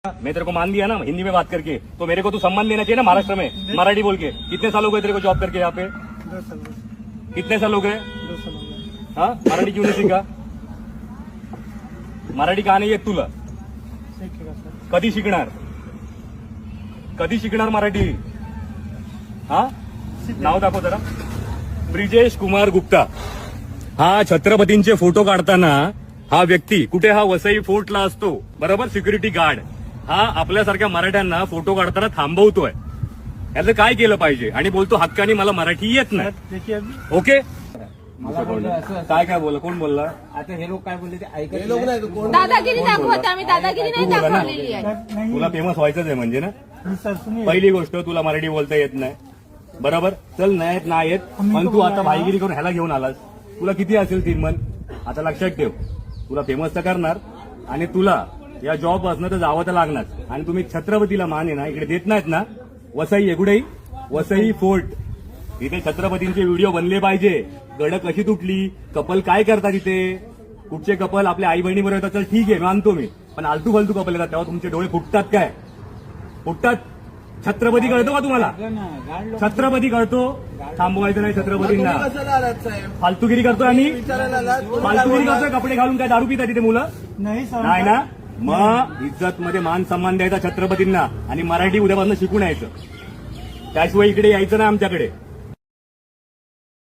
मैं तेरे को मान दिया ना हिंदी में बात करके, तो मेरे को तू सम्मान देना चाहिए ना महाराष्ट्र में, मराठी बोल के। कितने साल हो गए तेरे को जॉब करके यहाँ पे? 2 साल कितने साल हो गए? 2 साल हो गए। हाँ, मराठी क्यों नहीं शिका? मराठी का नाही येत तुला? शिकेगा सर। कधी शिकणार? कधी शिकणार मराठी? हा, नाव दाखव जरा. ब्रिजेश कुमार गुप्ता. हा छत्रपतींचे फोटो काढताना हा व्यक्ती कुठे, हा वसई फोर्टला असतो बरोबर, सिक्युरिटी गार्ड. हा आपल्यासारख्या मराठ्यांना फोटो काढताना थांबवतोय. याचं काय केलं पाहिजे? आणि बोलतो हक्काने मला मराठी येत नाही. देखिए अभी ओके, मला बोललं असं काय बोलला? कोण बोलला? आता हे लोक काय बोलले ते ऐकत नाही. दादागिरी दाखवत आम्ही दादागिरी नाही बोला ना. दाखवलेली आहे. नहीं तुला फेमस व्हायचंच आहे म्हणजे ना. सर सुनिए, पहिली गोष्ट, तुला मराठी बोलता येत नाही बरोबर. चल नाही येत, पण तू आता भाईगिरी करून ह्याला घेऊन आलास. तुला किती असेल 3 मन? आता लक्षात ठेव, तुला फेमस तर करणार आणि तुला या जॉब असणं तर जावं तर लागणार. आणि तुम्ही छत्रपतीला मान आहे ना इकडे देत नाहीत ना. वसई एकुडेही वसई फोर्ट, इथे छत्रपतींचे व्हिडिओ बनले पाहिजे. गड कशी तुटली, कपल काय करतात इथे, कुठचे कपल आपल्या आई बहिणी बरोबर येतात, चल ठीक आहे मानतो मी. पण आलतू फालतू कपल येतात तेव्हा तुमचे डोळे फुटतात काय? फुटतात. छत्रपती कळतो का तुम्हाला? छत्रपती कळतो? थांबवायचं नाही छत्रपतींना. फालतूगिरी करतोय आम्ही, फालतूगिरी करतोय. कपडे घालून काय दारू पितात तिथे मुलं? नहीं सर नाही ना. मग इज्जत मध्ये मान सन्मान द्यायचा छत्रपतींना आणि मराठी उद्यापासून शिकून यायचं. त्याशिवाय इकडे यायचं नाही आमच्याकडे.